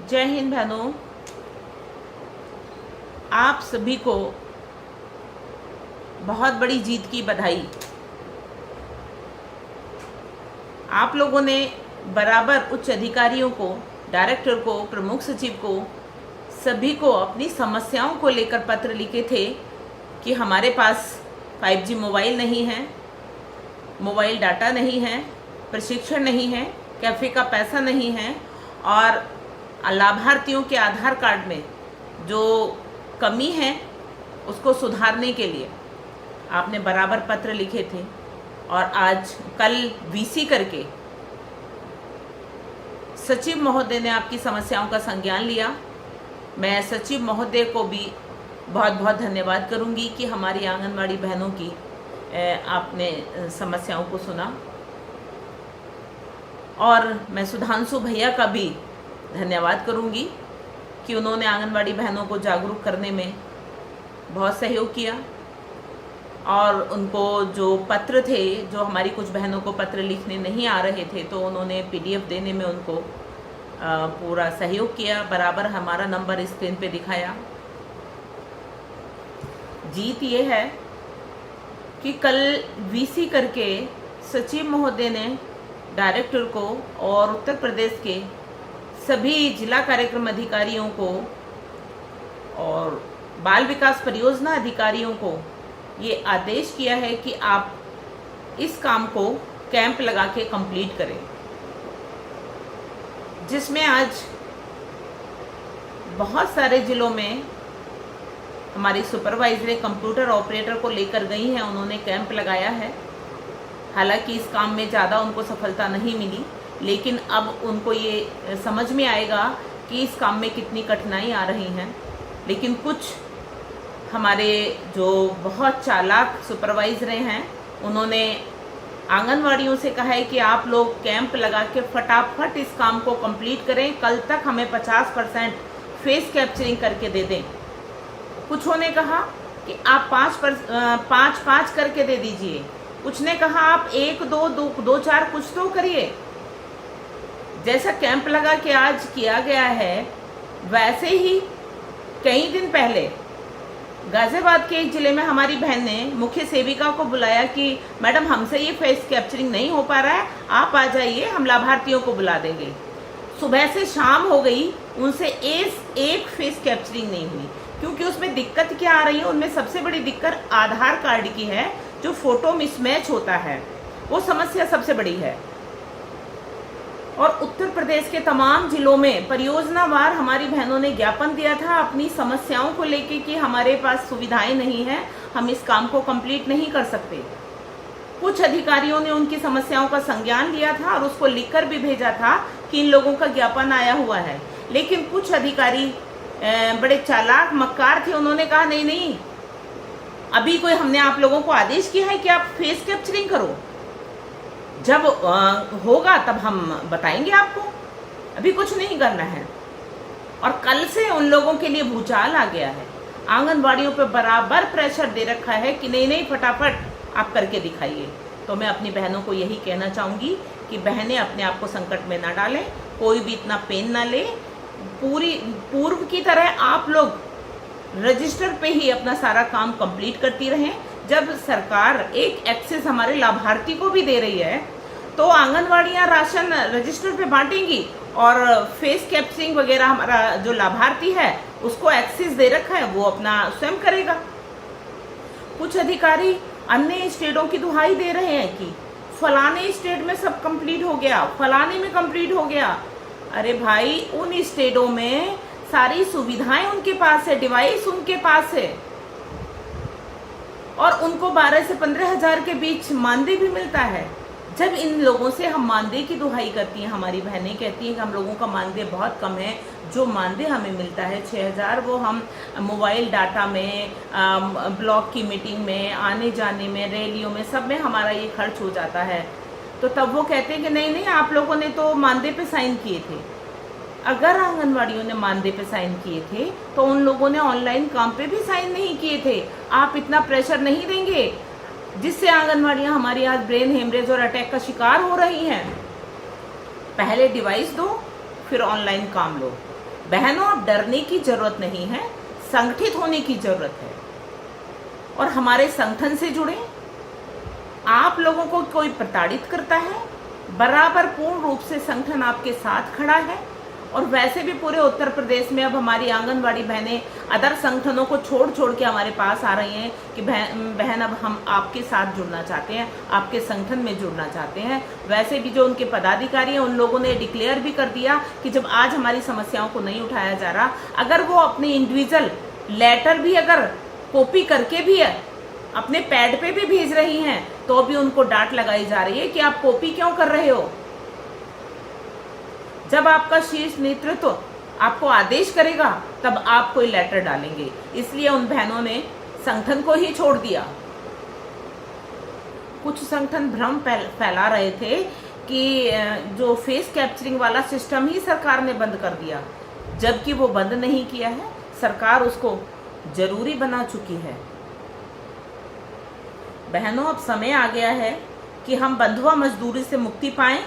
जय हिंद बहनों, आप सभी को बहुत बड़ी जीत की बधाई। आप लोगों ने बराबर उच्च अधिकारियों को, डायरेक्टर को, प्रमुख सचिव को, सभी को अपनी समस्याओं को लेकर पत्र लिखे थे कि हमारे पास 5G मोबाइल नहीं है, मोबाइल डाटा नहीं है, प्रशिक्षण नहीं है, कैफ़े का पैसा नहीं है और लाभार्थियों के आधार कार्ड में जो कमी है उसको सुधारने के लिए आपने बराबर पत्र लिखे थे। और आज कल वीसी करके सचिव महोदय ने आपकी समस्याओं का संज्ञान लिया। मैं सचिव महोदय को भी बहुत बहुत धन्यवाद करूंगी कि हमारी आंगनवाड़ी बहनों की आपने समस्याओं को सुना। और मैं सुधांशु भैया का भी धन्यवाद करूंगी कि उन्होंने आंगनवाड़ी बहनों को जागरूक करने में बहुत सहयोग किया। और उनको जो पत्र थे, जो हमारी कुछ बहनों को पत्र लिखने नहीं आ रहे थे, तो उन्होंने PDF देने में उनको पूरा सहयोग किया। बराबर हमारा नंबर स्क्रीन पे दिखाया। जीत ये है कि कल VC करके सचिव महोदय ने डायरेक्टर को और उत्तर प्रदेश के सभी जिला कार्यक्रम अधिकारियों को और बाल विकास परियोजना अधिकारियों को ये आदेश किया है कि आप इस काम को कैंप लगा के कंप्लीट करें, जिसमें आज बहुत सारे जिलों में हमारी सुपरवाइजर कंप्यूटर ऑपरेटर को लेकर गई हैं। उन्होंने कैंप लगाया है। हालांकि इस काम में ज़्यादा उनको सफलता नहीं मिली, लेकिन अब उनको ये समझ में आएगा कि इस काम में कितनी कठिनाई आ रही हैं। लेकिन कुछ हमारे जो बहुत चालाक सुपरवाइजर हैं, उन्होंने आंगनवाड़ियों से कहा है कि आप लोग कैंप लगा के फटाफट इस काम को कंप्लीट करें। कल तक हमें 50% फेस कैप्चरिंग करके दे दें। कुछों ने कहा कि आप 5 करके दे दीजिए। कुछ ने कहा आप 1, 2, 4 कुछ तो करिए। जैसा कैंप लगा के आज किया गया है, वैसे ही कई दिन पहले गाजियाबाद के एक जिले में हमारी बहन ने मुख्य सेविका को बुलाया कि मैडम हमसे ये फेस कैप्चरिंग नहीं हो पा रहा है, आप आ जाइए, हम लाभार्थियों को बुला देंगे। सुबह से शाम हो गई, उनसे एक फेस कैप्चरिंग नहीं हुई। क्योंकि उसमें दिक्कत क्या आ रही है, उनमें सबसे बड़ी दिक्कत आधार कार्ड की है। जो फोटो मिसमैच होता है वो समस्या सबसे बड़ी है। और उत्तर प्रदेश के तमाम जिलों में परियोजनावार हमारी बहनों ने ज्ञापन दिया था अपनी समस्याओं को लेके कि हमारे पास सुविधाएं नहीं हैं, हम इस काम को कंप्लीट नहीं कर सकते। कुछ अधिकारियों ने उनकी समस्याओं का संज्ञान लिया था और उसको लिखकर भी भेजा था कि इन लोगों का ज्ञापन आया हुआ है। लेकिन कुछ अधिकारी बड़े चालाक मक्कार थे, उन्होंने कहा नहीं, अभी कोई हमने आप लोगों को आदेश किया है कि आप फेस कैप्चरिंग करो, जब होगा तब हम बताएंगे आपको, अभी कुछ नहीं करना है। और कल से उन लोगों के लिए भूचाल आ गया है। आंगनबाड़ियों पे बराबर प्रेशर दे रखा है कि नहीं पूटाफट आप करके दिखाइए। तो मैं अपनी बहनों को यही कहना चाहूँगी कि बहनें अपने आप को संकट में ना डालें, कोई भी इतना पेन ना ले। पूर्व की तरह आप लोग रजिस्टर पे ही अपना सारा काम कंप्लीट करती रहें। जब सरकार एक एक्सेस हमारे लाभार्थी को भी दे रही है, तो आंगनवाड़ियां राशन रजिस्टर पे बांटेंगी और फेस कैप्चरिंग वगैरह हमारा जो लाभार्थी है उसको एक्सेस दे रखा है, वो अपना स्वयं करेगा। कुछ अधिकारी अन्य स्टेटों की दुहाई दे रहे हैं कि फलाने स्टेट में सब कंप्लीट हो गया, फलाने में कंप्लीट हो गया। अरे भाई, उन स्टेटों में सारी सुविधाएं उनके पास है, डिवाइस उनके पास है और उनको 12 से 15 हजार के बीच मानदेय भी मिलता है। जब इन लोगों से हम मानदेय की दुहाई करती हैं, हमारी बहनें कहती हैं कि हम लोगों का मानदेय बहुत कम है, जो मानदेय हमें मिलता है 6,000, वो हम मोबाइल डाटा में, ब्लॉक की मीटिंग में, आने जाने में, रैलियों में, सब में हमारा ये खर्च हो जाता है। तो तब वो कहते हैं कि नहीं आप लोगों ने तो मानदेय पे साइन किए थे। अगर आंगनवाड़ियों ने मानदेय पे साइन किए थे तो उन लोगों ने ऑनलाइन काम पे भी साइन नहीं किए थे। आप इतना प्रेशर नहीं देंगे जिससे आंगनवाड़ियां हमारी आज ब्रेन हेमरेज और अटैक का शिकार हो रही हैं। पहले डिवाइस दो, फिर ऑनलाइन काम लो। बहनों, अब डरने की जरूरत नहीं है, संगठित होने की जरूरत है और हमारे संगठन से जुड़े। आप लोगों को कोई प्रताड़ित करता है, बराबर पूर्ण रूप से संगठन आपके साथ खड़ा है। और वैसे भी पूरे उत्तर प्रदेश में अब हमारी आंगनवाड़ी बहनें अदर संगठनों को छोड़ छोड़ के हमारे पास आ रही हैं कि बहन अब हम आपके साथ जुड़ना चाहते हैं, आपके संगठन में जुड़ना चाहते हैं। वैसे भी जो उनके पदाधिकारी हैं, उन लोगों ने डिक्लेयर भी कर दिया कि जब आज हमारी समस्याओं को नहीं उठाया जा रहा, अगर वो अपनी इंडिविजुअल लेटर भी अगर कॉपी करके भी अपने पैड पे भी भेज रही हैं, तो भी उनको डांट लगाई जा रही है कि आप कॉपी क्यों कर रहे हो। जब आपका शीर्ष नेतृत्व आपको आदेश करेगा तब आप कोई लेटर डालेंगे। इसलिए उन बहनों ने संगठन को ही छोड़ दिया। कुछ संगठन भ्रम फैला रहे थे कि जो फेस कैप्चरिंग वाला सिस्टम ही सरकार ने बंद कर दिया, जबकि वो बंद नहीं किया है, सरकार उसको जरूरी बना चुकी है। बहनों, अब समय आ गया है कि हम बंधुआ मजदूरी से मुक्ति पाएं